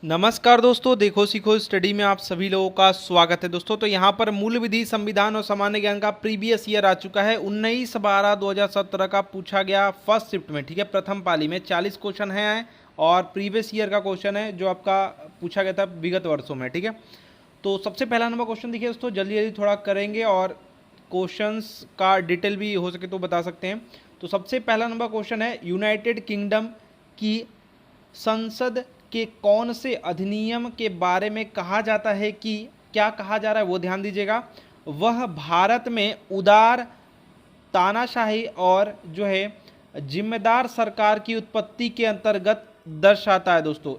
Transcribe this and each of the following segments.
नमस्कार दोस्तों, देखो सीखो स्टडी में आप सभी लोगों का स्वागत है दोस्तों। तो यहाँ पर मूल विधि, संविधान और सामान्य ज्ञान का प्रीवियस ईयर आ चुका है। 19/12/2017 का पूछा गया फर्स्ट शिफ्ट में, ठीक है। प्रथम पाली में 40 क्वेश्चन है और प्रीवियस ईयर का क्वेश्चन है जो आपका पूछा गया था विगत वर्षों में, ठीक है। तो सबसे पहला नंबर क्वेश्चन देखिए दोस्तों, जल्दी जल्दी थोड़ा करेंगे और क्वेश्चंस का डिटेल भी हो सके तो बता सकते हैं। तो सबसे पहला नंबर क्वेश्चन है, यूनाइटेड किंगडम की संसद के कौन से अधिनियम के बारे में कहा जाता है कि क्या कहा जा रहा है वो ध्यान दीजिएगा। वह भारत में उदार तानाशाही और जो है जिम्मेदार सरकार की उत्पत्ति के अंतर्गत दर्शाता है दोस्तों।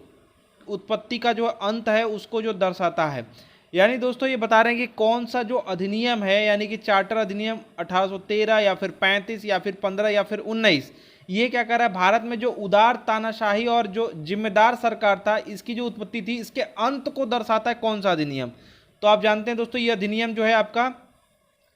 उत्पत्ति का जो अंत है उसको जो दर्शाता है, यानी दोस्तों ये बता रहे हैं कि कौन सा जो अधिनियम है, यानी कि चार्टर अधिनियम 1813 या फिर 35 या फिर 15 या फिर 19, ये क्या कर रहा है, भारत में जो उदार तानाशाही और जो जिम्मेदार सरकार था इसकी जो उत्पत्ति थी इसके अंत को दर्शाता है कौन सा अधिनियम। तो आप जानते हैं दोस्तों ये अधिनियम जो है आपका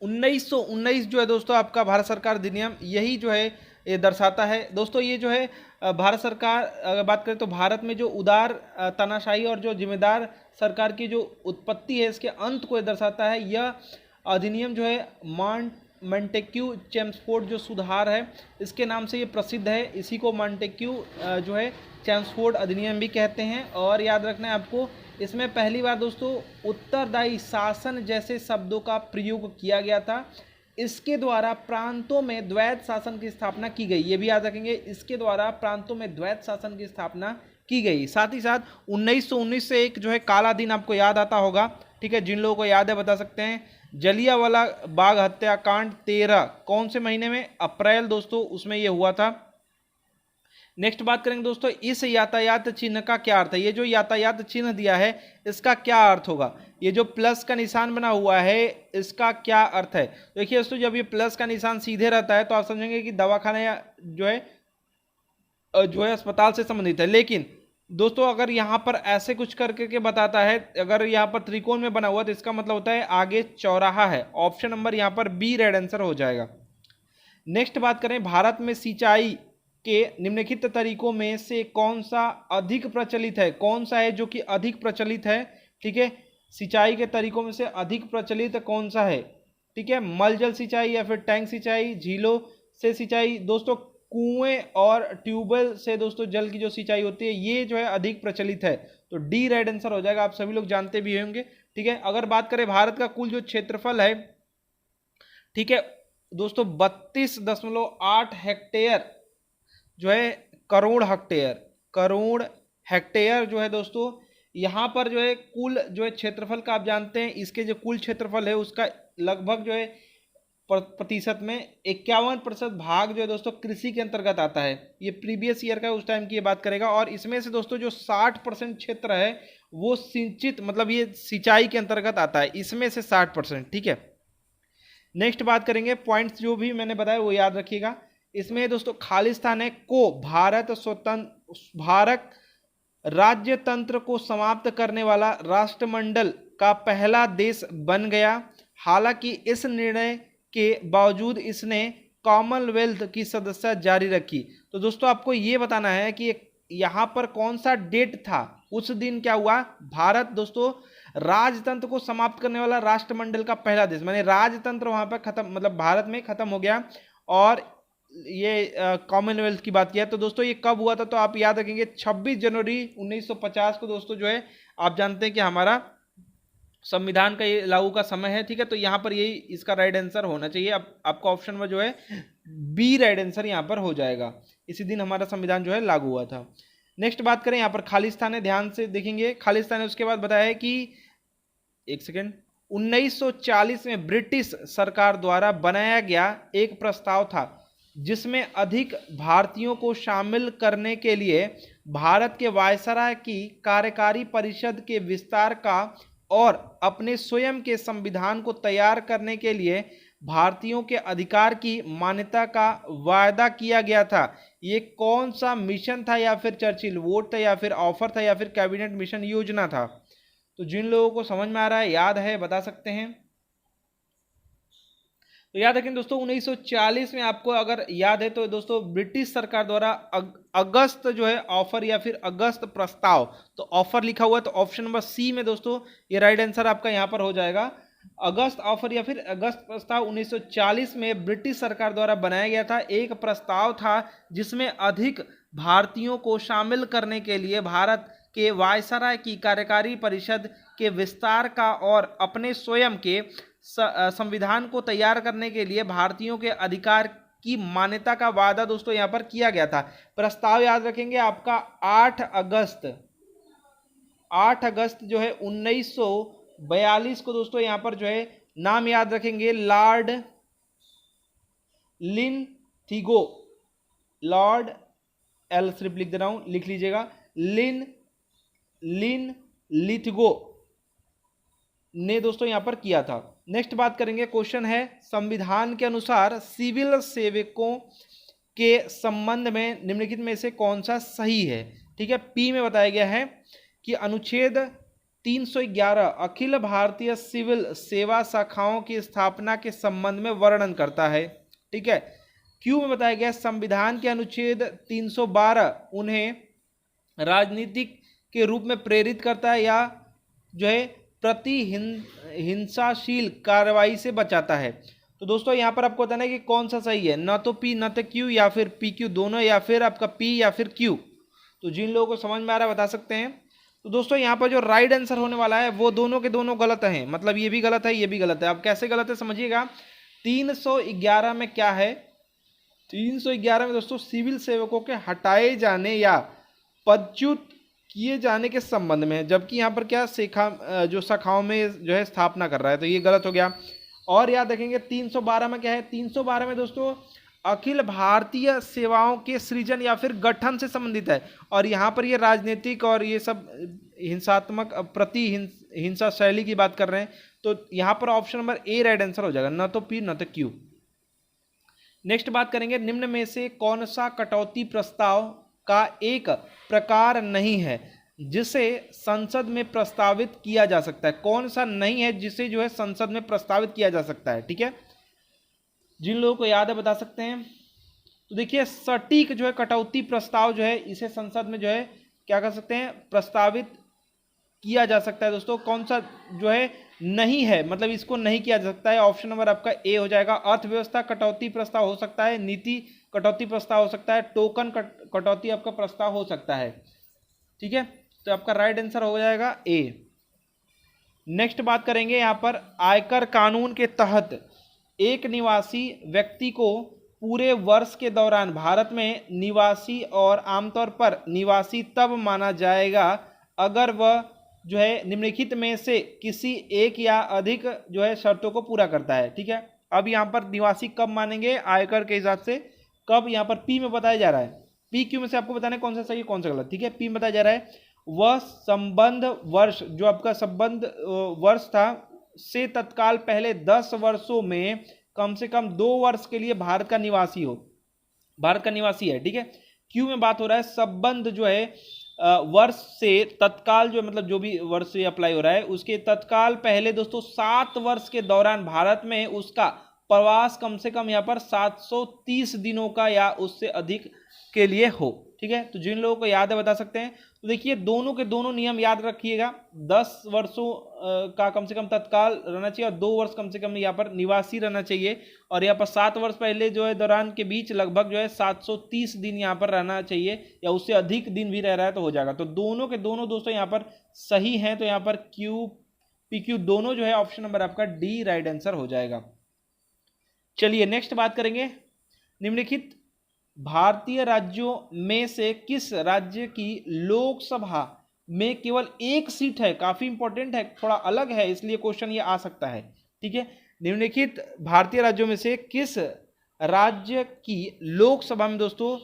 1919 जो है दोस्तों आपका भारत सरकार अधिनियम, यही जो है ये दर्शाता है दोस्तों। ये जो है भारत सरकार, अगर बात करें तो भारत में जो उदार तानाशाही और जो जिम्मेदार सरकार की जो उत्पत्ति है इसके अंत को दर्शाता है। यह अधिनियम जो है मॉन्टेक्यू चेम्सफोर्ड जो सुधार है इसके नाम से ये प्रसिद्ध है। इसी को मॉन्टेक्यू जो है चेम्सफोर्ड अधिनियम भी कहते हैं। और याद रखना है आपको, इसमें पहली बार दोस्तों उत्तरदायी शासन जैसे शब्दों का प्रयोग किया गया था। इसके द्वारा प्रांतों में द्वैत शासन की स्थापना की गई, ये भी याद रखेंगे, इसके द्वारा प्रांतों में द्वैत शासन की स्थापना की गई। साथ ही साथ 1919 से एक जो है काला दिन आपको याद आता होगा, ठीक है। जिन लोगों को याद है बता सकते हैं। जलियांवाला बाग हत्याकांड 13 कौन से महीने में, अप्रैल दोस्तों, उसमें ये हुआ था। नेक्स्ट बात करेंगे दोस्तों, इस यातायात चिन्ह का क्या अर्थ है। ये जो यातायात चिन्ह दिया है इसका क्या अर्थ होगा। ये जो प्लस का निशान बना हुआ है इसका क्या अर्थ है। देखिए दोस्तों, जब ये प्लस का निशान सीधे रहता है तो आप समझेंगे कि दवाखाना या जो है अस्पताल से संबंधित है। लेकिन दोस्तों अगर यहाँ पर ऐसे कुछ करके बताता है, अगर यहाँ पर त्रिकोण में बना हुआ तो इसका मतलब होता है आगे चौराहा है। ऑप्शन नंबर यहाँ पर बी राइट आंसर हो जाएगा। नेक्स्ट बात करें, भारत में सिंचाई के निम्नलिखित तरीकों में से कौन सा अधिक प्रचलित है। कौन सा है जो कि अधिक प्रचलित है, ठीक है। सिंचाई के तरीकों में से अधिक प्रचलित कौन सा है, ठीक है। मलजल सिंचाई या फिर टैंक सिंचाई, झीलों से सिंचाई, दोस्तों कुएं और ट्यूबवेल से दोस्तों जल की जो सिंचाई होती है ये जो है अधिक प्रचलित है। तो डी राइट आंसर हो जाएगा। आप सभी लोग जानते भी होंगे, ठीक है। अगर बात करें भारत का कुल जो क्षेत्रफल है, ठीक है दोस्तों, 32.8 हेक्टेयर जो है, करोड़ हेक्टेयर जो है दोस्तों, यहाँ पर जो है कुल जो है क्षेत्रफल का आप जानते हैं, इसके जो कुल क्षेत्रफल है उसका लगभग जो है प्रतिशत में 51% भाग जो है दोस्तों कृषि के अंतर्गत आता है। ये प्रीवियस ईयर का उस टाइम की ये बात करेगा। और इसमें से दोस्तों जो 60% क्षेत्र है वो सिंचित, मतलब ये सिंचाई के अंतर्गत आता है, इसमें से 60%, ठीक है। नेक्स्ट बात करेंगे, पॉइंट्स जो भी मैंने बताया वो याद रखिएगा। इसमें दोस्तों खालिस्तान है को भारत राज्य तंत्र को समाप्त करने वाला राष्ट्रमंडल का पहला देश बन गया। हालांकि इस निर्णय के बावजूद इसने कॉमनवेल्थ की सदस्यता जारी रखी। तो दोस्तों आपको ये बताना है कि यहाँ पर कौन सा डेट था, उस दिन क्या हुआ। भारत दोस्तों राजतंत्र को समाप्त करने वाला राष्ट्रमंडल का पहला देश, माने राजतंत्र वहां पर खत्म, मतलब भारत में खत्म हो गया। और ये कॉमनवेल्थ की बात किया तो दोस्तों ये कब हुआ था, तो आप याद रखेंगे 26 जनवरी 1950 को दोस्तों जो है आप जानते हैं कि हमारा संविधान का ये लागू का समय है, ठीक है। तो यहाँ पर यही इसका राइट आंसर होना चाहिए। अब आपका ऑप्शन में जो है बी राइट आंसर यहाँ पर हो जाएगा। इसी दिन हमारा संविधान जो है लागू हुआ था। नेक्स्ट बात करें, यहाँ पर खालिस्तान है, ध्यान से देखेंगे खालिस्तान है। उसके बाद बताया है कि 1940 में ब्रिटिश सरकार द्वारा बनाया गया एक प्रस्ताव था जिसमें अधिक भारतीयों को शामिल करने के लिए भारत के वायसराय की कार्यकारी परिषद के विस्तार का और अपने स्वयं के संविधान को तैयार करने के लिए भारतीयों के अधिकार की मान्यता का वायदा किया गया था। ये कौन सा मिशन था, या फिर चर्चिल वोट था, या फिर ऑफर था, या फिर कैबिनेट मिशन योजना था। तो जिन लोगों को समझ में आ रहा है, याद है, बता सकते हैं। तो याद रखें दोस्तों 1940 में, आपको अगर याद है तो दोस्तों, ब्रिटिश सरकार द्वारा अगस्त जो है ऑफर या फिर अगस्त प्रस्ताव, तो ऑफर लिखा हुआ है तो ऑप्शन नंबर सी में दोस्तों ये राइट आंसर आपका यहाँ पर हो जाएगा। अगस्त ऑफर या फिर अगस्त प्रस्ताव 1940 में ब्रिटिश सरकार द्वारा बनाया गया था। एक प्रस्ताव था जिसमें अधिक भारतीयों को शामिल करने के लिए भारत के वायसराय की कार्यकारी परिषद के विस्तार का और अपने स्वयं के संविधान को तैयार करने के लिए भारतीयों के अधिकार की मान्यता का वादा दोस्तों यहां पर किया गया था। प्रस्ताव याद रखेंगे आपका 8 अगस्त जो है 1942 को दोस्तों यहां पर जो है नाम याद रखेंगे लॉर्ड लिनथिगो, लॉर्ड एल सिर्फ लिख दे रहा हूं, लिख लीजिएगा, लिनथिगो ने दोस्तों यहां पर किया था। नेक्स्ट बात करेंगे, क्वेश्चन है संविधान के अनुसार सिविल सेवकों के संबंध में निम्नलिखित में से कौन सा सही है। ठीक है, पी में बताया गया है कि अनुच्छेद 311 अखिल भारतीय सिविल सेवा शाखाओं की स्थापना के संबंध में वर्णन करता है। ठीक है, क्यू में बताया गया संविधान के अनुच्छेद 312 उन्हें राजनीतिक के रूप में प्रेरित करता है या जो है प्रति हिंसाशील कार्रवाई से बचाता है। तो दोस्तों यहां पर आपको बताना है कि कौन सा सही है, ना तो पी ना तो क्यू, या फिर पी क्यू दोनों, या फिर आपका पी या फिर क्यू। तो जिन लोगों को समझ में आ रहा है बता सकते हैं। तो दोस्तों यहां पर जो राइट आंसर होने वाला है वो दोनों के दोनों गलत हैं, मतलब ये भी गलत है ये भी गलत है। अब कैसे गलत है समझिएगा। 311 में क्या है, 311 में दोस्तों सिविल सेवकों के हटाए जाने या पदच्युत किए जाने के संबंध में है, जबकि यहाँ पर क्या जो शाखाओं में जो है स्थापना कर रहा है, तो ये गलत हो गया। और याद रखेंगे 312 में क्या है, 312 में दोस्तों अखिल भारतीय सेवाओं के सृजन या फिर गठन से संबंधित है, और यहाँ पर ये राजनीतिक और ये सब हिंसात्मक प्रति हिंसा शैली की बात कर रहे हैं। तो यहाँ पर option number A right answer हो जाएगा, ना तो पी ना तो क्यू। नेक्स्ट बात करेंगे, निम्न में से कौन सा कटौती प्रस्ताव का एक प्रकार नहीं है जिसे संसद में प्रस्तावित किया जा सकता है। कौन सा नहीं है जिसे जो है संसद में प्रस्तावित किया जा सकता है। ठीक है, जिन लोगों को याद है बता सकते हैं। तो देखिए सटीक जो है कटौती प्रस्ताव जो है इसे संसद में जो है क्या कर सकते हैं, प्रस्तावित किया जा सकता है। दोस्तों कौन सा जो है नहीं है, मतलब इसको नहीं किया जा सकता है, ऑप्शन नंबर आपका ए हो जाएगा। अर्थव्यवस्था कटौती प्रस्ताव हो सकता है, नीति कटौती प्रस्ताव हो सकता है, टोकन कटौती आपका प्रस्ताव हो सकता है। ठीक है, तो आपका राइट आंसर हो जाएगा ए। नेक्स्ट बात करेंगे यहाँ पर, आयकर कानून के तहत एक निवासी व्यक्ति को पूरे वर्ष के दौरान भारत में निवासी और आमतौर पर निवासी तब माना जाएगा अगर वह जो है निम्नलिखित में से किसी एक या अधिक जो है शर्तों को पूरा करता है। ठीक है, अब यहाँ पर निवासी कब मानेंगे आयकर के हिसाब से, कब, यहाँ पर पी में बताया जा रहा है। पी क्यू में से आपको बताना है कौन सा सही कौन सा गलत। ठीक है, पी में बताया जा रहा है वह संबंध वर्ष, जो आपका संबंध वर्ष था से तत्काल पहले 10 वर्षों में कम से कम 2 वर्ष के लिए भारत का निवासी हो, भारत का निवासी है। ठीक है, क्यू में बात हो रहा है संबंध जो है वर्ष से तत्काल जो मतलब जो भी वर्ष से अप्लाई हो रहा है उसके तत्काल पहले दोस्तों 7 वर्ष के दौरान भारत में उसका प्रवास कम से कम यहाँ पर 730 दिनों का या उससे अधिक के लिए हो। ठीक है, तो जिन लोगों को याद है बता सकते हैं। तो देखिए दोनों के दोनों नियम याद रखिएगा, 10 वर्षों का कम से कम तत्काल रहना चाहिए और 2 वर्ष कम से कम यहाँ पर निवासी रहना चाहिए, और यहाँ पर 7 वर्ष पहले जो है दौरान के बीच लगभग जो है 730 दिन यहाँ पर रहना चाहिए या उससे अधिक दिन भी रह रहा है तो हो जाएगा। तो दोनों के दोनों दोस्तों यहाँ पर सही हैं, तो यहाँ पर क्यू पी क्यू दोनों जो है ऑप्शन नंबर आपका डी राइट आंसर हो जाएगा। चलिए नेक्स्ट बात करेंगे, निम्नलिखित भारतीय राज्यों में से किस राज्य की लोकसभा में केवल एक सीट है। काफी इंपॉर्टेंट है, थोड़ा अलग है, इसलिए क्वेश्चन ये आ सकता है। ठीक है, निम्नलिखित भारतीय राज्यों में से किस राज्य की लोकसभा में दोस्तों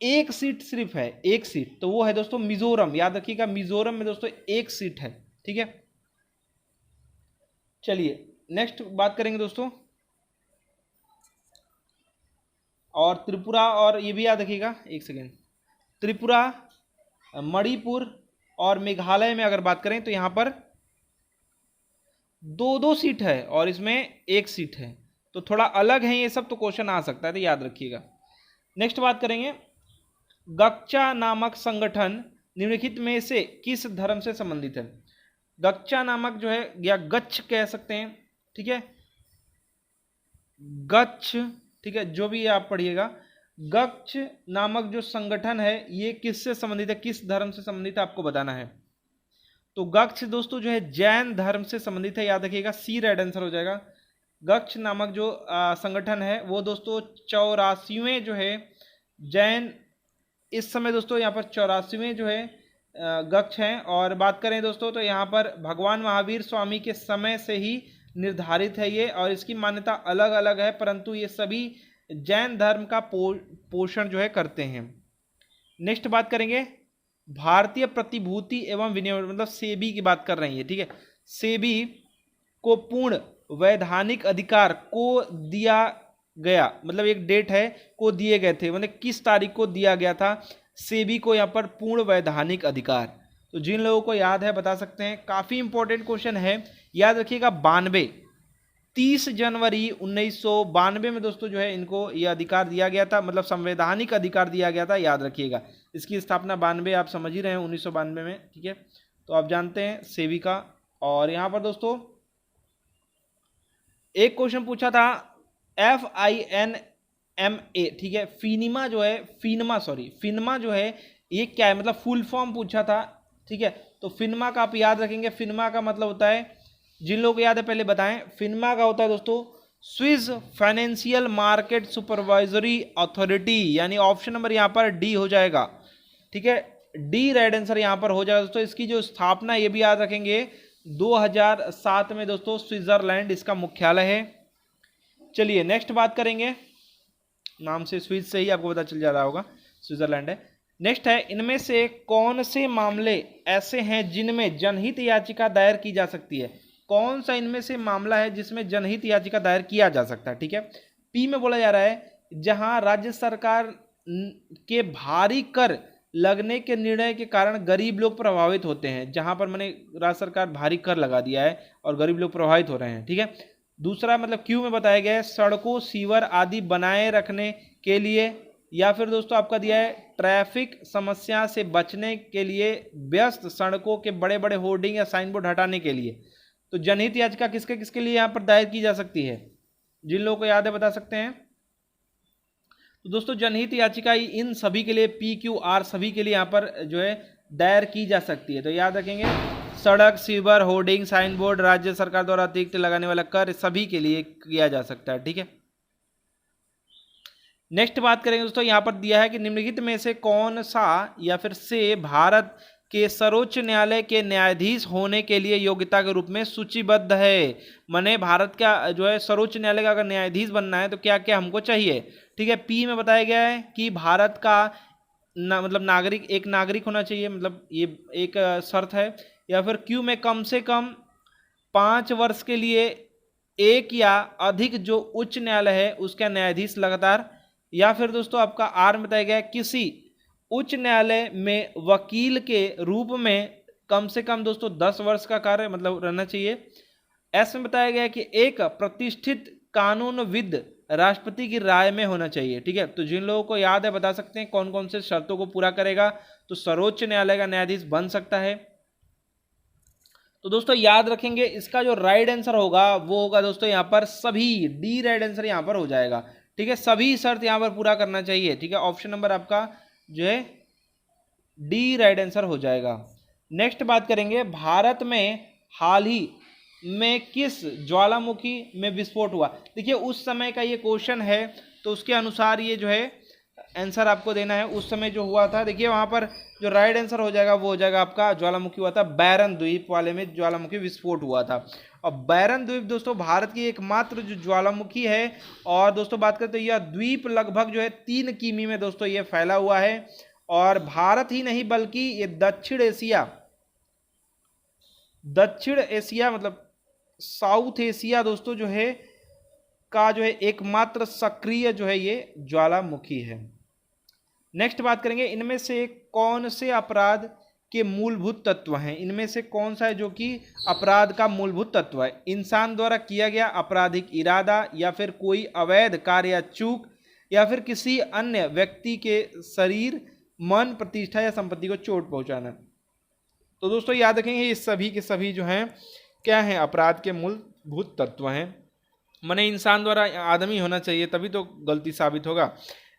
एक सीट सिर्फ है, एक सीट, तो वो है दोस्तों मिजोरम। याद रखिएगा मिजोरम में दोस्तों एक सीट है। ठीक है, चलिए नेक्स्ट बात करेंगे दोस्तों, और त्रिपुरा, और ये भी याद रखिएगा, एक सेकेंड, त्रिपुरा, मणिपुर और मेघालय में अगर बात करें तो यहां पर 2-2 सीट है और इसमें एक सीट है। तो थोड़ा अलग है ये सब, तो क्वेश्चन आ सकता है, तो याद रखिएगा। नेक्स्ट बात करेंगे, गच्चा नामक संगठन निम्नलिखित में से किस धर्म से संबंधित है? गच्चा नामक जो है, या गच्छ कह सकते हैं, ठीक है, गच्छ, ठीक है, जो भी आप पढ़िएगा। गच्छ नामक जो संगठन है ये किससे संबंधित है, किस धर्म से संबंधित है, आपको बताना है। तो गच्छ दोस्तों जो है जैन धर्म से संबंधित है, याद रखिएगा, सी राइट आंसर हो जाएगा। गच्छ नामक जो संगठन है वो दोस्तों 84वें जो है जैन, इस समय दोस्तों यहाँ पर 84वें जो है गच्छ हैं। और बात करें दोस्तों तो यहाँ पर भगवान महावीर स्वामी के समय से ही निर्धारित है ये, और इसकी मान्यता अलग अलग है, परंतु ये सभी जैन धर्म का पोषण जो है करते हैं। नेक्स्ट बात करेंगे, भारतीय प्रतिभूति एवं विनिमय, मतलब सेबी की बात कर रही है, ठीक है। सेबी को पूर्ण वैधानिक अधिकार को दिया गया, मतलब एक डेट है, को दिए गए थे, मतलब किस तारीख को दिया गया था सेबी को यहाँ पर पूर्ण वैधानिक अधिकार? तो जिन लोगों को याद है बता सकते हैं, काफी इंपॉर्टेंट क्वेश्चन है, याद रखिएगा। 30 जनवरी 1992 में दोस्तों जो है इनको ये अधिकार दिया गया था, मतलब संवैधानिक अधिकार दिया गया था, याद रखिएगा। इसकी स्थापना 92, आप समझ ही रहे हैं, 1992 में, ठीक है। तो आप जानते हैं सेबी का। और यहाँ पर दोस्तों एक क्वेश्चन पूछा था FINMA, ठीक है, फिनमा जो है, फिनमा जो है ये क्या है, मतलब फुल फॉर्म पूछा था, ठीक है। तो फिनमा का आप याद रखेंगे, फिनमा का मतलब होता है, जिन लोगों को याद है पहले बताएं, फिनमा का होता है दोस्तों Swiss financial market supervisory authority, यानी ऑप्शन नंबर यहाँ पर डी हो जाएगा, ठीक है, डी राइट आंसर यहाँ पर हो जाएगा दोस्तों। इसकी जो स्थापना ये भी याद रखेंगे 2007 में दोस्तों, स्विट्जरलैंड इसका मुख्यालय है। चलिए नेक्स्ट बात करेंगे, नाम से स्विस से ही आपको पता चल जा रहा होगा स्विट्जरलैंड है। नेक्स्ट है, इनमें से कौन से मामले ऐसे हैं जिनमें जनहित याचिका दायर की जा सकती है? कौन सा इनमें से मामला है जिसमें जनहित याचिका दायर किया जा सकता है, ठीक है। पी में बोला जा रहा है, जहां राज्य सरकार के भारी कर लगने के निर्णय के कारण गरीब लोग प्रभावित होते हैं, जहां पर मैंने राज्य सरकार भारी कर लगा दिया है और गरीब लोग प्रभावित हो रहे हैं, ठीक है। दूसरा मतलब क्यू में बताया गया है, सड़कों सीवर आदि बनाए रखने के लिए, या फिर दोस्तों आपका दिया है ट्रैफिक समस्या से बचने के लिए व्यस्त सड़कों के बड़े बड़े होर्डिंग या साइन बोर्ड हटाने के लिए। तो जनहित याचिका किसके किसके लिए यहाँ पर दायर की जा सकती है? जिन लोगों को याद है बता सकते हैं। तो दोस्तों जनहित याचिका इन सभी के लिए, PQR सभी के लिए यहाँ पर जो है दायर की जा सकती है। तो याद रखेंगे, सड़क, सीवर, होर्डिंग, साइन बोर्ड, राज्य सरकार द्वारा अतिरिक्त लगाने वाला कर, सभी के लिए किया जा सकता है, ठीक है। नेक्स्ट बात करेंगे दोस्तों, यहाँ पर दिया है कि निम्नलिखित में से कौन सा या फिर से भारत के सर्वोच्च न्यायालय के न्यायाधीश होने के लिए योग्यता के रूप में सूचीबद्ध है। माने भारत का जो है सर्वोच्च न्यायालय का अगर न्यायाधीश बनना है तो क्या क्या हमको चाहिए, ठीक है। पी में बताया गया है कि भारत का मतलब एक नागरिक होना चाहिए, मतलब ये एक शर्त है। या फिर क्यू में कम से कम 5 वर्ष के लिए एक या अधिक जो उच्च न्यायालय है उसका न्यायाधीश लगातार। या फिर दोस्तों आपका आर में बताया गया है, किसी उच्च न्यायालय में वकील के रूप में कम से कम दोस्तों 10 वर्ष का कार्य मतलब रहना चाहिए। एस में बताया गया है कि एक प्रतिष्ठित कानूनविद राष्ट्रपति की राय में होना चाहिए, ठीक है। तो जिन लोगों को याद है बता सकते हैं कौन कौन से शर्तों को पूरा करेगा तो सर्वोच्च न्यायालय का न्यायाधीश बन सकता है। तो दोस्तों याद रखेंगे, इसका जो राइट आंसर होगा वो होगा दोस्तों यहाँ पर सभी, डी राइट आंसर यहाँ पर हो जाएगा, ठीक है। सभी शर्त यहाँ पर पूरा करना चाहिए, ठीक है। ऑप्शन नंबर आपका जो है डी राइट आंसर हो जाएगा। नेक्स्ट बात करेंगे, भारत में हाल ही में किस ज्वालामुखी में विस्फोट हुआ? देखिए उस समय का ये क्वेश्चन है तो उसके अनुसार ये जो है आंसर आपको देना है। उस समय जो हुआ था, देखिए वहां पर जो राइट आंसर हो जाएगा वो हो जाएगा आपका ज्वालामुखी हुआ था, बैरन द्वीप वाले में ज्वालामुखी विस्फोट हुआ था। और बैरन द्वीप दोस्तों भारत की एकमात्र जो ज्वालामुखी है। और दोस्तों बात करते हैं, यह द्वीप लगभग जो है 3 किमी में दोस्तों ये फैला हुआ है। और भारत ही नहीं बल्कि ये दक्षिण एशिया मतलब साउथ एशिया दोस्तों जो है का जो है एकमात्र सक्रिय जो है ये ज्वालामुखी है। नेक्स्ट बात करेंगे, इनमें से कौन से अपराध के मूलभूत तत्व हैं। इनमें से कौन सा है जो कि अपराध का मूलभूत तत्व है? इंसान द्वारा किया गया आपराधिक इरादा, या फिर कोई अवैध कार्य या चूक, या फिर किसी अन्य व्यक्ति के शरीर, मन, प्रतिष्ठा या संपत्ति को चोट पहुंचाना। तो दोस्तों याद रखेंगे ये सभी के सभी जो हैं क्या हैं? अपराध के मूलभूत तत्व हैं। माने इंसान द्वारा आदमी होना चाहिए तभी तो गलती साबित होगा।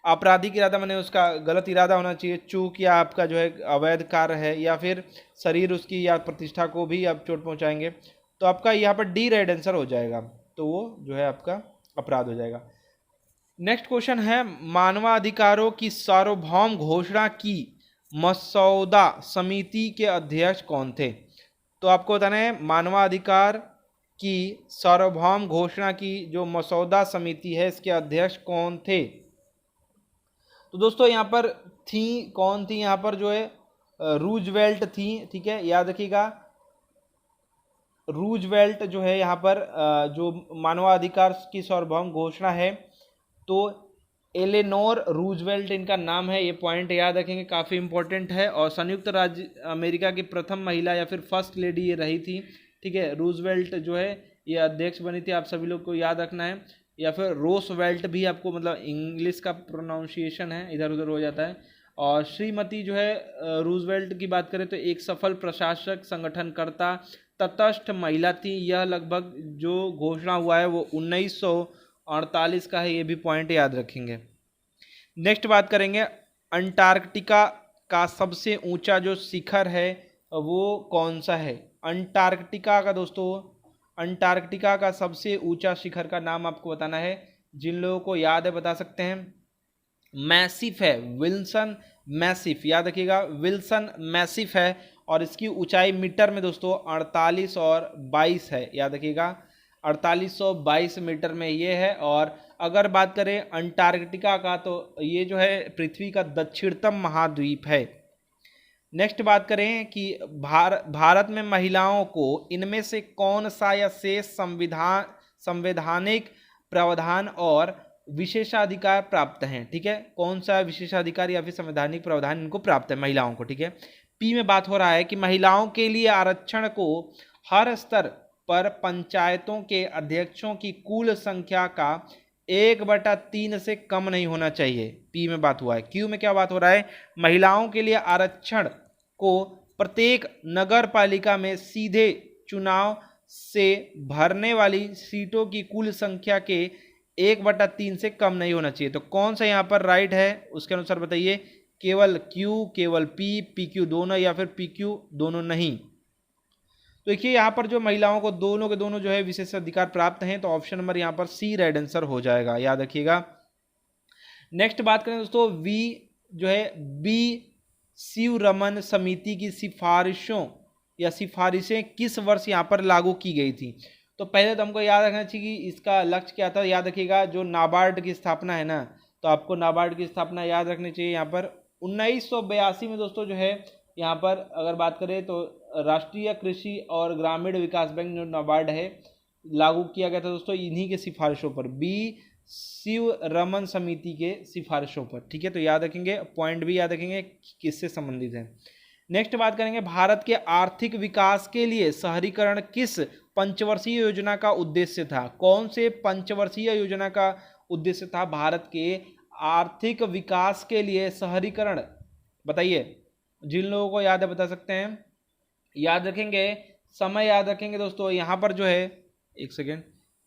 आपराधिक इरादा माने उसका गलत इरादा होना चाहिए, चूक या आपका जो है अवैध कार्य है, या फिर शरीर उसकी या प्रतिष्ठा को भी आप चोट पहुंचाएंगे, तो आपका यहाँ पर डी राइट आंसर हो जाएगा, तो वो जो है आपका अपराध हो जाएगा। नेक्स्ट क्वेश्चन है, मानवाधिकारों की सार्वभौम घोषणा की मसौदा समिति के अध्यक्ष कौन थे? तो आपको बताना है मानवाधिकार की सार्वभौम घोषणा की जो मसौदा समिति है इसके अध्यक्ष कौन थे? तो दोस्तों यहाँ पर थी, कौन थी? यहाँ पर जो है रूजवेल्ट थी, ठीक है, याद रखिएगा। रूजवेल्ट जो है यहाँ पर जो मानवाधिकार की सार्वभौम घोषणा है, तो एलेनोर रूजवेल्ट इनका नाम है, ये पॉइंट याद रखेंगे, काफ़ी इंपॉर्टेंट है। और संयुक्त राज्य अमेरिका की प्रथम महिला या फिर फर्स्ट लेडी ये रही थी, ठीक है। रूजवेल्ट जो है ये अध्यक्ष बनी थी, आप सभी लोग को याद रखना है। या फिर रोसवेल्ट भी आपको, मतलब इंग्लिश का प्रोनाउंसिएशन है, इधर उधर हो जाता है। और श्रीमती जो है रूजवेल्ट की बात करें तो एक सफल प्रशासक, संगठनकर्ता, तटस्थ महिला थी। यह लगभग जो घोषणा हुआ है वो 1948 का है, ये भी पॉइंट याद रखेंगे। नेक्स्ट बात करेंगे, अंटार्कटिका का सबसे ऊंचा जो शिखर है वो कौन सा है? अंटार्कटिका का दोस्तों, अंटार्कटिका का सबसे ऊंचा शिखर का नाम आपको बताना है। जिन लोगों को याद है बता सकते हैं। मैसिफ है, विल्सन मैसिफ, याद रखिएगा, विल्सन मैसिफ है। और इसकी ऊंचाई मीटर में दोस्तों 48 और 22 है, याद रखिएगा, 4822 मीटर में ये है। और अगर बात करें अंटार्कटिका का तो ये जो है पृथ्वी का दक्षिणतम महाद्वीप है। नेक्स्ट बात करें कि भारत में महिलाओं को इनमें से कौन सा या शेष संवैधानिक प्रावधान और विशेषाधिकार प्राप्त हैं? ठीक है, कौन सा विशेषाधिकार या फिर संवैधानिक प्रावधान इनको प्राप्त है महिलाओं को? ठीक है, पी में बात हो रहा है कि महिलाओं के लिए आरक्षण को हर स्तर पर पंचायतों के अध्यक्षों की कुल संख्या का 1/3 से कम नहीं होना चाहिए। पी में बात हुआ है। क्यू में क्या बात हो रहा है? महिलाओं के लिए आरक्षण को प्रत्येक नगर पालिका में सीधे चुनाव से भरने वाली सीटों की कुल संख्या के 1/3 से कम नहीं होना चाहिए। तो कौन सा यहाँ पर राइट है उसके अनुसार बताइए। केवल क्यू, केवल पी, पी क्यू दोनों, या फिर पी क्यू दोनों नहीं? तो देखिए यहाँ पर जो महिलाओं को दोनों के दोनों जो है विशेष अधिकार प्राप्त हैं, तो ऑप्शन नंबर यहाँ पर सी राइट आंसर हो जाएगा, याद रखिएगा। नेक्स्ट बात करें दोस्तों, वी जो है बी शिवरमन समिति की सिफारिशों या सिफारिशें किस वर्ष यहाँ पर लागू की गई थी? तो पहले तो हमको याद रखना चाहिए कि इसका लक्ष्य क्या था। याद रखिएगा, जो नाबार्ड की स्थापना है ना, तो आपको नाबार्ड की स्थापना याद रखनी चाहिए। यहाँ पर 1982 में दोस्तों जो है यहाँ पर अगर बात करें तो राष्ट्रीय कृषि और ग्रामीण विकास बैंक जो नाबार्ड है लागू किया गया था दोस्तों इन्हीं के सिफारिशों पर, बी शिवरमन समिति के सिफारिशों पर। ठीक है, तो याद रखेंगे, पॉइंट भी याद रखेंगे किससे संबंधित है। नेक्स्ट बात करेंगे, भारत के आर्थिक विकास के लिए शहरीकरण किस पंचवर्षीय योजना का उद्देश्य था? कौन से पंचवर्षीय योजना का उद्देश्य था भारत के आर्थिक विकास के लिए शहरीकरण? बताइए, जिन लोगों को याद है बता सकते हैं। याद रखेंगे, समय याद रखेंगे दोस्तों, यहाँ पर जो है एक सेकेंड,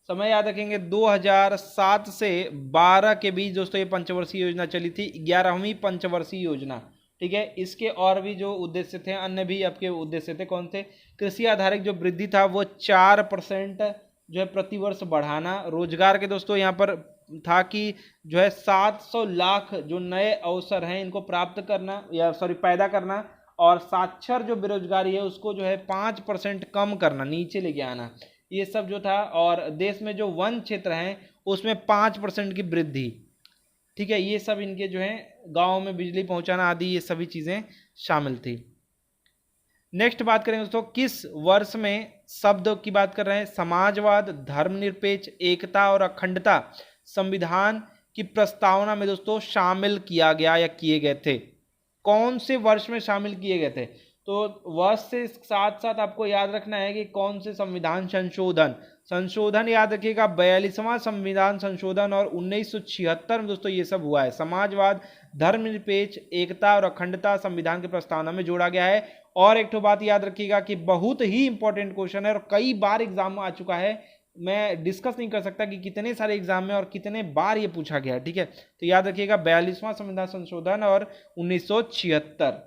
समय याद रखेंगे 2007 से 12 के बीच दोस्तों ये पंचवर्षीय योजना चली थी, 11वीं पंचवर्षीय योजना। ठीक है, इसके और भी जो उद्देश्य थे, अन्य भी आपके उद्देश्य थे। कौन थे? कृषि आधारित जो वृद्धि था वो 4% जो है प्रतिवर्ष बढ़ाना। रोजगार के दोस्तों यहाँ पर था कि जो है 700 लाख जो नए अवसर हैं इनको प्राप्त करना या पैदा करना, और साक्षर जो बेरोजगारी है उसको जो है 5% कम करना, नीचे लेके आना, ये सब जो था। और देश में जो वन क्षेत्र हैं उसमें 5% की वृद्धि। ठीक है, ये सब इनके जो है गाँव में बिजली पहुंचाना आदि ये सभी चीज़ें शामिल थी। नेक्स्ट बात करेंगे दोस्तों, किस वर्ष में शब्द की बात कर रहे हैं? समाजवाद, धर्मनिरपेक्ष, एकता और अखंडता संविधान की प्रस्तावना में दोस्तों शामिल किया गया या किए गए थे? कौन से वर्ष में शामिल किए गए थे? तो वर्ष से साथ साथ आपको याद रखना है कि कौन से संविधान संशोधन याद रखिएगा, 42वां संविधान संशोधन और 1976 में दोस्तों ये सब हुआ है। समाजवाद, धर्मनिरपेक्ष, एकता और अखंडता संविधान के प्रस्तावना में जोड़ा गया है। और एक तो बात याद रखिएगा कि बहुत ही इंपॉर्टेंट क्वेश्चन है और कई बार एग्जाम में आ चुका है, मैं डिस्कस नहीं कर सकता कि कितने सारे एग्जाम में और कितने बार ये पूछा गया है, ठीक है। तो याद रखिएगा 42वां संविधान संशोधन और 1976।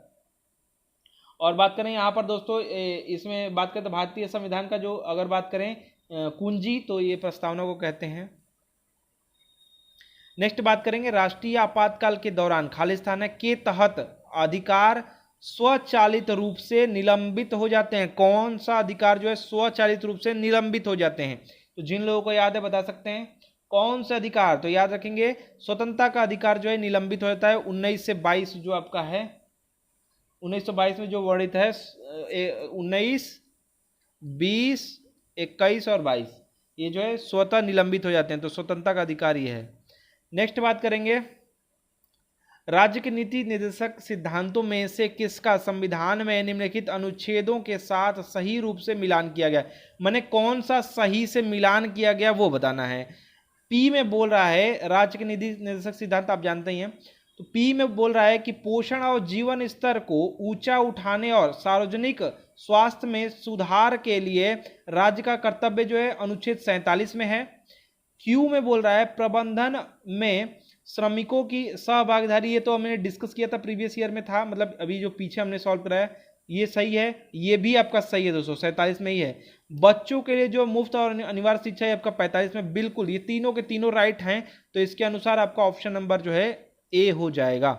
और बात करें यहाँ पर दोस्तों, इसमें बात करें तो भारतीय संविधान का जो अगर बात करें कुंजी, तो ये प्रस्तावना को कहते हैं। नेक्स्ट बात करेंगे राष्ट्रीय आपातकाल के दौरान खालिस्तान के तहत अधिकार स्वचालित रूप से निलंबित हो जाते हैं। कौन सा अधिकार जो है स्वचालित रूप से निलंबित हो जाते हैं? तो जिन लोगों को याद है बता सकते हैं कौन से अधिकार। तो याद रखेंगे स्वतंत्रता का अधिकार जो है निलंबित हो जाता है 19 से 22 जो आपका है 1922 में जो वर्णित है 19, 20, 21 और 22 ये जो है स्वतः निलंबित हो जाते हैं। तो स्वतंत्रता का अधिकार ये है। नेक्स्ट बात करेंगे राज्य के नीति निर्देशक सिद्धांतों में से किसका संविधान में निम्नलिखित अनुच्छेदों के साथ सही रूप से मिलान किया गया? माने कौन सा सही से मिलान किया गया वो बताना है। पी में बोल रहा है राज्य के नीति निर्देशक सिद्धांत आप जानते ही हैं। तो पी में बोल रहा है कि पोषण और जीवन स्तर को ऊंचा उठाने और सार्वजनिक स्वास्थ्य में सुधार के लिए राज्य का कर्तव्य जो है अनुच्छेद 47 में है। क्यू में बोल रहा है प्रबंधन में श्रमिकों की सहभागीदारी, ये तो हमने डिस्कस किया था प्रीवियस ईयर में था, मतलब अभी जो पीछे हमने सॉल्व कराया ये सही है, ये भी आपका सही है दोस्तों 47 में ही है। बच्चों के लिए जो मुफ्त और अनिवार्य शिक्षा है आपका 45 में, बिल्कुल ये तीनों के तीनों राइट हैं। तो इसके अनुसार आपका ऑप्शन नंबर जो है ए हो जाएगा।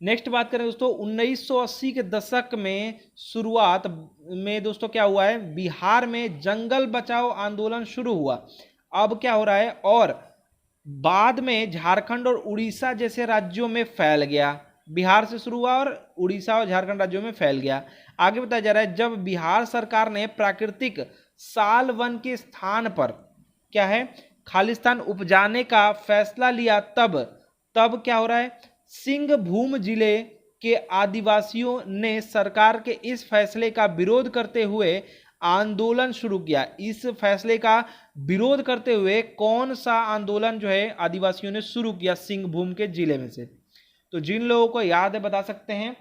नेक्स्ट बात करें दोस्तों 1980 के दशक में शुरुआत में दोस्तों क्या हुआ है, बिहार में जंगल बचाओ आंदोलन शुरू हुआ। अब क्या हो रहा है और बाद में झारखंड और उड़ीसा जैसे राज्यों में फैल गया। बिहार से शुरू हुआ और उड़ीसा और झारखंड राज्यों में फैल गया। आगे बताया जा रहा है जब बिहार सरकार ने प्राकृतिक साल वन के स्थान पर क्या है खालिस्तान उपजाने का फैसला लिया, तब क्या हो रहा है सिंहभूम जिले के आदिवासियों ने सरकार के इस फैसले का विरोध करते हुए आंदोलन शुरू किया। इस फैसले का विरोध करते हुए कौन सा आंदोलन जो है आदिवासियों ने शुरू किया सिंहभूम के जिले में से? तो जिन लोगों को याद है बता सकते हैं।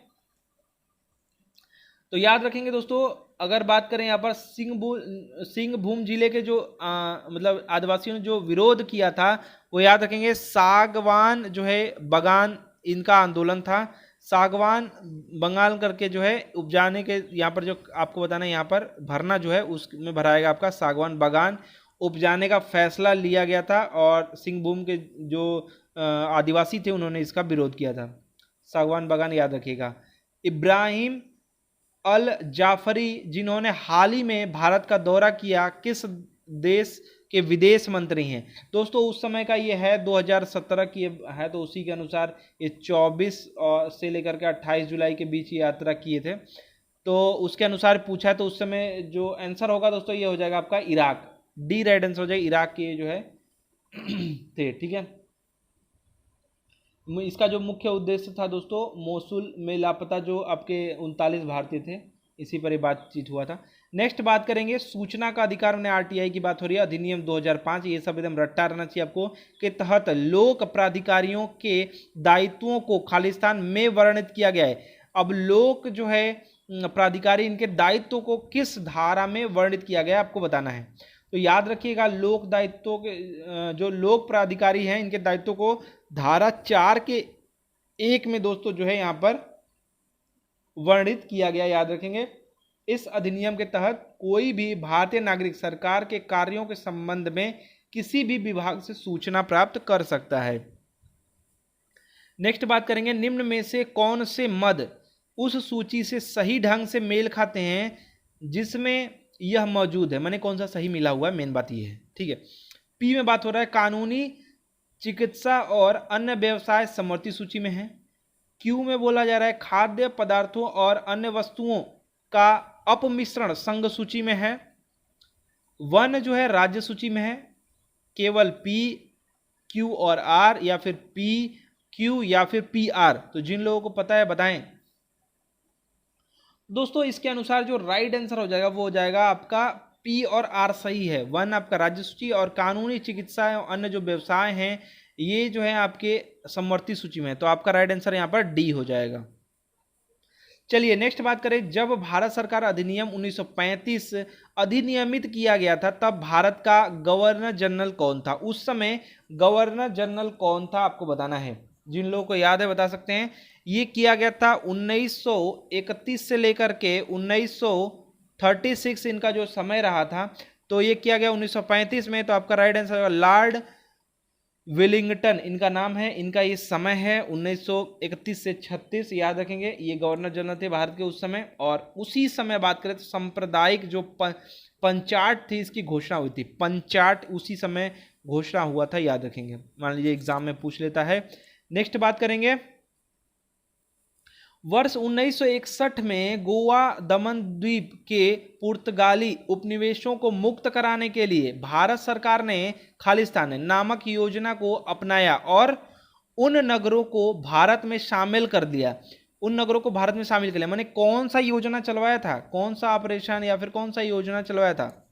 तो याद रखेंगे दोस्तों अगर बात करें यहाँ पर सिंहभूम जिले के जो मतलब आदिवासियों ने जो विरोध किया था वो याद रखेंगे सागवान जो है बगान इनका आंदोलन था। सागवान बंगाल करके जो है उपजाने के यहाँ पर जो आपको बताना है यहाँ पर भरना जो है उसमें भराएगा आपका सागवान बगान उपजाने का फैसला लिया गया था और सिंहभूम के जो आदिवासी थे उन्होंने इसका विरोध किया था। सागवान बगान याद रखिएगा। इब्राहिम अल जाफरी जिन्होंने हाल ही में भारत का दौरा किया किस देश के विदेश मंत्री हैं? दोस्तों उस समय का ये है 2017 की है, तो उसी के अनुसार ये 24 से लेकर के 28 जुलाई के बीच यात्रा किए थे। तो उसके अनुसार पूछा है तो उस समय जो आंसर होगा दोस्तों ये हो जाएगा आपका इराक। डी राइट आंसर हो जाएगा इराक के जो है थे, ठीक है। इसका जो मुख्य उद्देश्य था दोस्तों मोसुल में लापता जो आपके 39 भारतीय थे, इसी पर ये बातचीत हुआ था। नेक्स्ट बात करेंगे सूचना का अधिकार में आरटीआई की बात हो रही है, अधिनियम 2005 ये सब एकदम रट्टा रहना चाहिए आपको, के तहत लोक प्राधिकारियों के दायित्वों को खालिस्तान में वर्णित किया गया है। अब लोक जो है प्राधिकारी इनके दायित्वों को किस धारा में वर्णित किया गया आपको बताना है। तो याद रखिएगा लोक दायित्वों के जो लोक प्राधिकारी हैं इनके दायित्वों को धारा 4 के 1 में दोस्तों जो है यहाँ पर वर्णित किया गया। याद रखेंगे इस अधिनियम के तहत कोई भी भारतीय नागरिक सरकार के कार्यों के संबंध में किसी भी विभाग से सूचना प्राप्त कर सकता है। नेक्स्ट बात करेंगे निम्न में से कौन से मद उस सूची से सही ढंग से मेल खाते हैं जिसमें यह मौजूद है, माने कौन सा सही मिला हुआ है, मेन बात यह है, ठीक है। पी में बात हो रहा है कानूनी चिकित्सा और अन्य व्यवसाय समवर्ती सूची में है। क्यू में बोला जा रहा है खाद्य पदार्थों और अन्य वस्तुओं का अपमिश्रण संघ सूची में है। वन जो है राज्य सूची में है। केवल पी क्यू और आर या फिर पी क्यू या फिर पी आर। तो जिन लोगों को पता है बताएं। दोस्तों इसके अनुसार जो राइट आंसर हो जाएगा वो हो जाएगा आपका पी और आर सही है। 1 आपका राज्य सूची और कानूनी चिकित्सा और अन्य जो व्यवसाय हैं ये जो है आपके समवर्ती सूची में है, तो आपका राइट आंसर यहाँ पर डी हो जाएगा। चलिए नेक्स्ट बात करें, जब भारत सरकार अधिनियम 1935 अधिनियमित किया गया था तब भारत का गवर्नर जनरल कौन था? उस समय गवर्नर जनरल कौन था आपको बताना है। जिन लोगों को याद है बता सकते हैं। ये किया गया था 1931 से लेकर के 1936 इनका जो समय रहा था, तो ये किया गया 1935 में। तो आपका राइट आंसर लॉर्ड वेलिंगटन इनका नाम है, इनका ये समय है 1931 से 36, याद रखेंगे। ये गवर्नर जनरल थे भारत के उस समय। और उसी समय बात करें तो सांप्रदायिक जो पंचाट थी इसकी घोषणा हुई थी। पंचाट उसी समय घोषणा हुआ था, याद रखेंगे, मान लीजिए एग्जाम में पूछ लेता है। नेक्स्ट बात करेंगे, वर्ष 1961 में गोवा दमन द्वीप के पुर्तगाली उपनिवेशों को मुक्त कराने के लिए भारत सरकार ने खालिस्तान नामक योजना को अपनाया और उन नगरों को भारत में शामिल कर दिया। उन नगरों को भारत में शामिल कर लिया माने कौन सा योजना चलवाया था, कौन सा ऑपरेशन या फिर कौन सा योजना चलवाया था?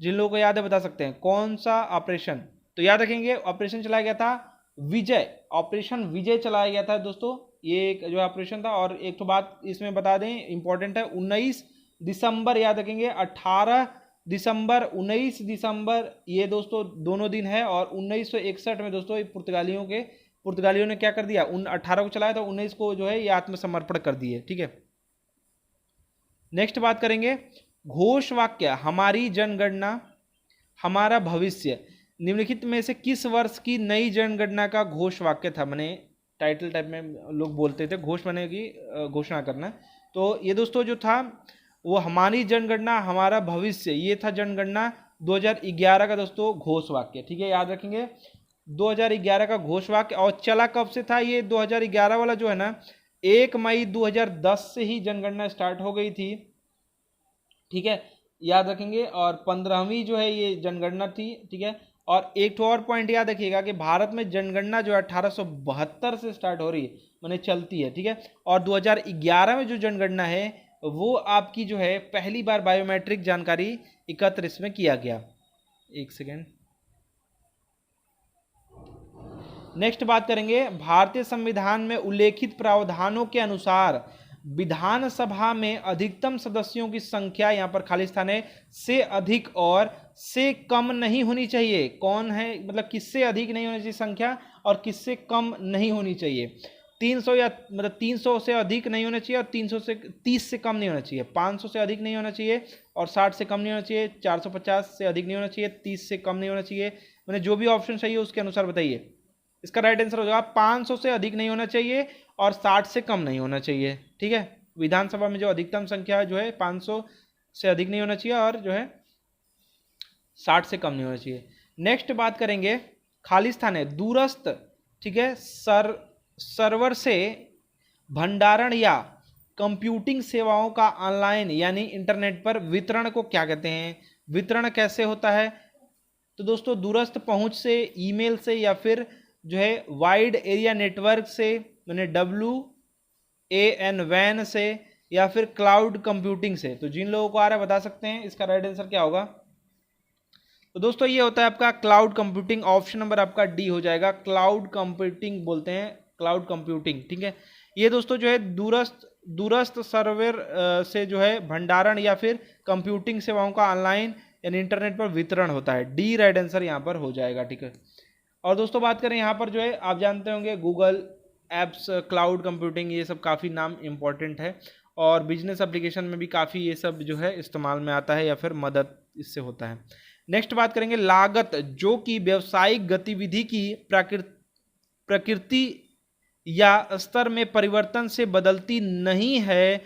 जिन लोगों को याद है बता सकते हैं कौन सा ऑपरेशन। तो याद रखेंगे ऑपरेशन चलाया गया था विजय, ऑपरेशन विजय चलाया गया था दोस्तों, ये एक जो ऑपरेशन था। और एक तो बात इसमें बता दें इंपॉर्टेंट है, 19 दिसंबर याद रखेंगे, 18 दिसंबर 19 दिसंबर ये दोस्तों दोनों दिन है। और 1961 में दोस्तों पुर्तगालियों ने क्या कर दिया, 18 को चलाया था, 19 को जो है ये आत्मसमर्पण कर दिए। ठीक है, नेक्स्ट बात करेंगे, घोष वाक्य हमारी जनगणना हमारा भविष्य निम्नलिखित में से किस वर्ष की नई जनगणना का घोष वाक्य था? माने टाइटल टाइप में लोग बोलते थे, घोष माने की घोषणा करना। तो ये दोस्तों जो था वो हमारी जनगणना हमारा भविष्य, ये था जनगणना 2011 का दोस्तों घोष वाक्य। ठीक है, याद रखेंगे 2011 का घोष वाक्य। और चला कब से था ये 2011 वाला जो है ना, 1 मई 2010 से ही जनगणना स्टार्ट हो गई थी। ठीक है, याद रखेंगे। और 15वीं जो है ये जनगणना थी। ठीक है, और एक और पॉइंट याद रखिएगा कि भारत में जनगणना जो है 1872 से स्टार्ट हो रही है, माने चलती है। ठीक है, और 2011 में जो जनगणना है वो आपकी जो है पहली बार बायोमेट्रिक जानकारी एकत्र इसमें किया गया। एक सेकेंड, नेक्स्ट बात करेंगे, भारतीय संविधान में उल्लेखित प्रावधानों के अनुसार विधानसभा में अधिकतम सदस्यों की संख्या, यहाँ पर खालिस्तान है, से अधिक और से कम नहीं होनी चाहिए। कौन है, मतलब किससे अधिक नहीं होनी चाहिए संख्या और किससे कम नहीं होनी चाहिए? 300 या मतलब 300 से अधिक नहीं होना चाहिए और 330 से कम नहीं होना चाहिए, 500 से अधिक नहीं होना चाहिए और 60 से कम नहीं होना चाहिए, 450 से अधिक नहीं होना चाहिए, 30 से कम नहीं होना चाहिए। मैंने जो भी ऑप्शन चाहिए उसके अनुसार बताइए। इसका राइट आंसर हो जाएगा 500 से अधिक नहीं होना चाहिए और 60 से कम नहीं होना चाहिए। ठीक है, विधानसभा में जो अधिकतम संख्या जो है 500 से अधिक नहीं होना चाहिए और जो है 60 से कम नहीं होना चाहिए। नेक्स्ट बात करेंगे, खालिस्तान है दूरस्थ, ठीक है, सर्वर से भंडारण या कंप्यूटिंग सेवाओं का ऑनलाइन यानी इंटरनेट पर वितरण को क्या कहते हैं? वितरण कैसे होता है? तो दोस्तों दूरस्थ पहुंच से, ईमेल से, या फिर जो है वाइड एरिया नेटवर्क से, मैंने WAN वैन से, या फिर क्लाउड कंप्यूटिंग से। तो जिन लोगों को आ रहा है बता सकते हैं इसका राइट आंसर क्या होगा। तो दोस्तों ये होता है आपका क्लाउड कंप्यूटिंग, ऑप्शन नंबर आपका डी हो जाएगा। क्लाउड कंप्यूटिंग बोलते हैं, क्लाउड कंप्यूटिंग। ठीक है, ये दोस्तों जो है दूरस्थ सर्वर से जो है भंडारण या फिर कंप्यूटिंग सेवाओं का ऑनलाइन यानी इंटरनेट पर वितरण होता है। डी राइट आंसर यहाँ पर हो जाएगा। ठीक है, और दोस्तों बात करें यहाँ पर जो है आप जानते होंगे गूगल एप्स, क्लाउड कंप्यूटिंग, ये सब काफ़ी नाम इम्पॉर्टेंट है और बिजनेस एप्लीकेशन में भी काफ़ी ये सब जो है इस्तेमाल में आता है या फिर मदद इससे होता है। नेक्स्ट बात करेंगे, लागत जो कि व्यावसायिक गतिविधि की प्रकृति या स्तर में परिवर्तन से बदलती नहीं है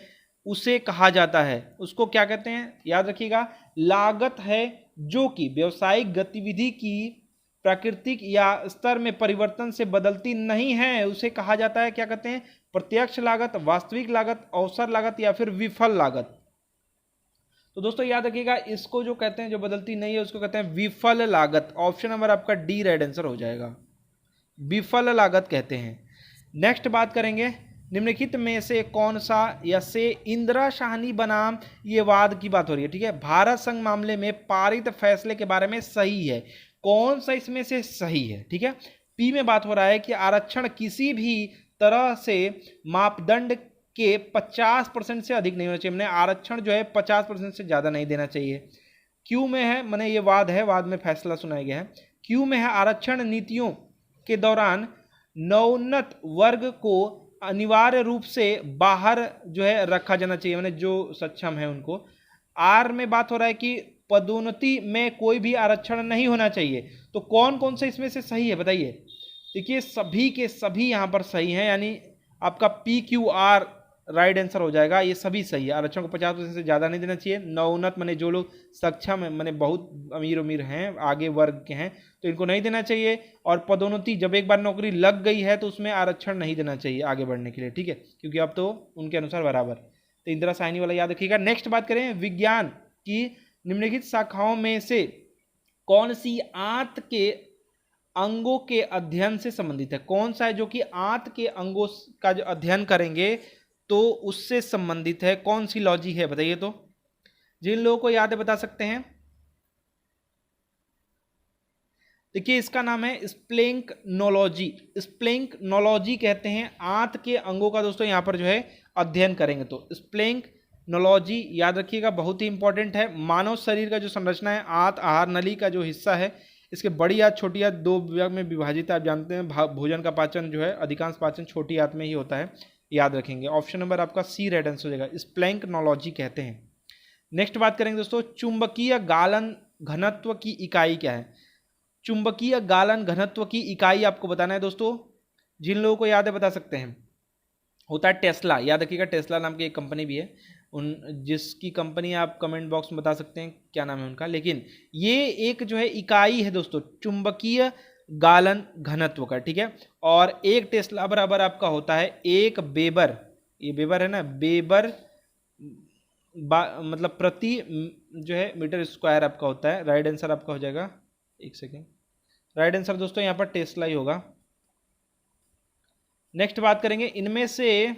उसे कहा जाता है। उसको क्या कहते हैं? याद रखिएगा, लागत है जो कि व्यावसायिक गतिविधि की प्राकृतिक या स्तर में परिवर्तन से बदलती नहीं है उसे कहा जाता है, क्या कहते हैं? प्रत्यक्ष लागत, वास्तविक लागत, अवसर लागत या फिर विफल लागत। तो दोस्तों याद रखिएगा, इसको जो कहते हैं जो बदलती नहीं है उसको कहते हैं विफल लागत। ऑप्शन नंबर आपका डी राइट आंसर हो जाएगा, विफल लागत कहते हैं। नेक्स्ट बात करेंगे, निम्नलिखित में से कौन सा या से इंदिरा शाहनी बनाम ये वाद की बात हो रही है, ठीक है। भारत संघ मामले में पारित फैसले के बारे में सही है, कौन सा इसमें से सही है, ठीक है। पी में बात हो रहा है कि आरक्षण किसी भी तरह से मापदंड के 50% से अधिक नहीं होना चाहिए, मैंने आरक्षण जो है 50% से ज्यादा नहीं देना चाहिए। क्यू में है, मैंने ये वाद है, वाद में फैसला सुनाया गया है। क्यू में है आरक्षण नीतियों के दौरान नवोन्नत वर्ग को अनिवार्य रूप से बाहर जो है रखा जाना चाहिए, मैंने जो सक्षम है उनको। आर में बात हो रहा है कि पदोन्नति में कोई भी आरक्षण नहीं होना चाहिए। तो कौन कौन से इसमें से सही है बताइए। देखिए सभी के सभी यहाँ पर सही हैं, यानी आपका P Q R right answer हो जाएगा, ये सभी सही है। आरक्षण को 50% से ज़्यादा नहीं देना चाहिए। नवोन्नत माने जो लोग सक्षम है, माने बहुत अमीर हैं, आगे वर्ग के हैं, तो इनको नहीं देना चाहिए। और पदोन्नति, जब एक बार नौकरी लग गई है तो उसमें आरक्षण नहीं देना चाहिए आगे बढ़ने के लिए, ठीक है, क्योंकि अब तो उनके अनुसार बराबर। तो इंदिरा साहनी वाला याद रखिएगा। नेक्स्ट बात करें, विज्ञान की निम्नलिखित शाखाओं में से कौन सी आंत के अंगों के अध्ययन से संबंधित है। कौन सा है जो कि आंत के अंगों का जो अध्ययन करेंगे तो उससे संबंधित है, कौन सी लॉजी है बताइए। तो जिन लोगों को याद है बता सकते हैं। देखिए इसका नाम है स्प्लेंकनोलॉजी। स्प्लेंकनोलॉजी कहते हैं आंत के अंगों का दोस्तों यहाँ पर जो है अध्ययन करेंगे, तो स्प्लेंकनोलॉजी याद रखिएगा, बहुत ही इंपॉर्टेंट है। मानव शरीर का जो संरचना है, आंत आहार नली का जो हिस्सा है, इसके बड़ी आंत छोटी आंत दो विभाग में विभाजित है। आप जानते हैं भोजन का पाचन जो है, अधिकांश पाचन छोटी आंत में ही होता है, याद रखेंगे। ऑप्शन नंबर आपका सी राइट आंसर हो जाएगा, स्प्लेंकनोलॉजी कहते हैं। नेक्स्ट बात करेंगे दोस्तों, चुंबकीय गालन घनत्व की इकाई क्या है। चुंबकीय गालन घनत्व की इकाई आपको बताना है दोस्तों। जिन लोगों को याद है बता सकते हैं। होता है टेस्ला, याद रखिएगा, टेस्ला नाम की एक कंपनी भी है, उन जिसकी कंपनी आप कमेंट बॉक्स में बता सकते हैं क्या नाम है उनका। लेकिन ये एक जो है इकाई है दोस्तों चुंबकीय गालन घनत्व का, ठीक है। और एक टेस्ला बराबर आपका होता है एक वेबर, ये वेबर है ना, वेबर मतलब प्रति जो है मीटर स्क्वायर आपका होता है। राइट आंसर आपका हो जाएगा, एक सेकेंड, राइट आंसर दोस्तों यहाँ पर टेस्ला ही होगा। नेक्स्ट बात करेंगे, इनमें से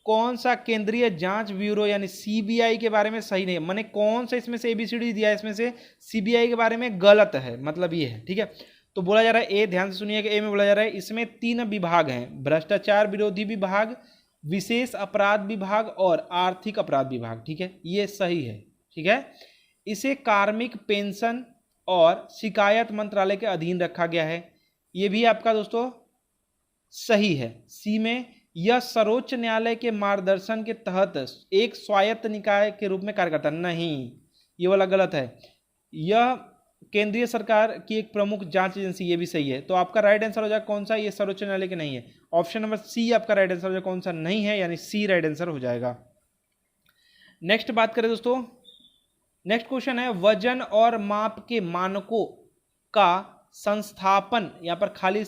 कौन सा केंद्रीय जांच ब्यूरो यानी सीबीआई के बारे में सही नहीं है। मैंने कौन सा इसमें से एबीसीडी दिया है, इसमें से सीबीआई के बारे में गलत है, मतलब ये है, ठीक है। तो बोला जा रहा है ए, ध्यान से सुनिएगा, ए में बोला जा रहा है इसमें 3 विभाग हैं, भ्रष्टाचार विरोधी विभाग, विशेष अपराध विभाग और आर्थिक अपराध विभाग, ठीक है, ये सही है, ठीक है। इसे कार्मिक पेंशन और शिकायत मंत्रालय के अधीन रखा गया है, ये भी आपका दोस्तों सही है। सी में यह सर्वोच्च न्यायालय के मार्गदर्शन के तहत एक स्वायत्त निकाय के रूप में कार्य करता नहीं, ये वाला गलत है। यह केंद्रीय सरकार की एक प्रमुख जांच एजेंसी, ये भी सही है। तो आपका राइट आंसर हो जाएगा कौन सा, ये सर्वोच्च न्यायालय के नहीं है। ऑप्शन नंबर सी आपका राइट आंसर हो जाएगा, कौन सा नहीं है, यानी सी राइट आंसर हो जाएगा। नेक्स्ट बात करें दोस्तों, नेक्स्ट क्वेश्चन है, वजन और माप के मानकों का संस्थापन, यहाँ पर खाली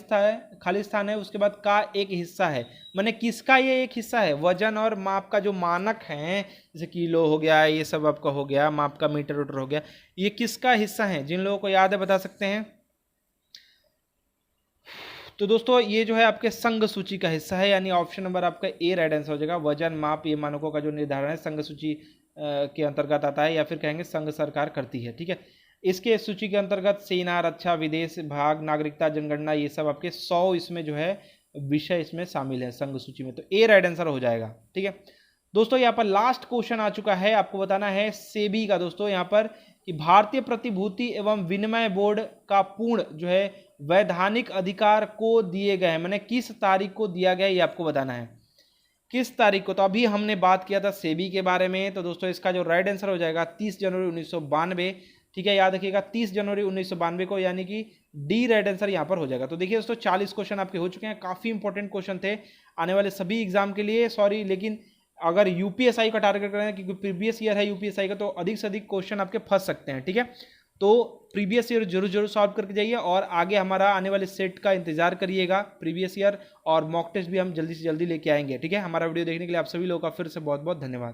स्थान है, उसके बाद का एक हिस्सा है, माने किसका ये एक हिस्सा है। वजन और माप का जो मानक है, जैसे किलो हो गया, ये सब आपका हो गया, माप का मीटर वीटर हो गया, ये किसका हिस्सा है। जिन लोगों को याद है बता सकते हैं। तो दोस्तों ये जो है आपके संघ सूची का हिस्सा है, यानी ऑप्शन नंबर आपका ए राइट आंसर हो जाएगा। वजन माप ये मानकों का जो निर्धारण है संघ सूची के अंतर्गत आता है, या फिर कहेंगे संघ सरकार करती है, ठीक है। इसके सूची के अंतर्गत सेना, रक्षा, विदेश भाग, नागरिकता, जनगणना, ये सब आपके 100 इसमें जो है विषय इसमें शामिल है संघ सूची में, तो ए राइट आंसर हो जाएगा, ठीक है। दोस्तों यहाँ पर लास्ट क्वेश्चन आ चुका है, आपको बताना है सेबी का दोस्तों यहाँ पर कि भारतीय प्रतिभूति एवं विनिमय बोर्ड का पूर्ण जो है वैधानिक अधिकार को दिए गए हैं, मैंने किस तारीख को दिया गया ये आपको बताना है, किस तारीख को। तो अभी हमने बात किया था सेबी के बारे में, तो दोस्तों इसका जो राइट आंसर हो जाएगा 30 जनवरी 1992, ठीक है, याद रखिएगा 30 जनवरी 1992 को, यानी कि डी राइट आंसर यहाँ पर हो जाएगा। तो देखिए दोस्तों 40 क्वेश्चन आपके हो चुके हैं, काफी इंपॉर्टेंट क्वेश्चन थे आने वाले सभी एग्जाम के लिए। सॉरी, लेकिन अगर यूपीएसआई का टारगेट करें, क्योंकि प्रीवियस ईयर है यूपीएसआई का, तो अधिक से अधिक क्वेश्चन आपके फंस सकते हैं, ठीक है। तो प्रीवियस ईयर जरूर सॉल्व करके जाइए, और आगे हमारा आने वाले सेट का इंतजार करिएगा, प्रीवियस ईयर और मॉक टेस्ट भी हम जल्दी से जल्दी लेके आएंगे, ठीक है। हमारा वीडियो देखने के लिए आप सभी लोगों का फिर से बहुत बहुत धन्यवाद।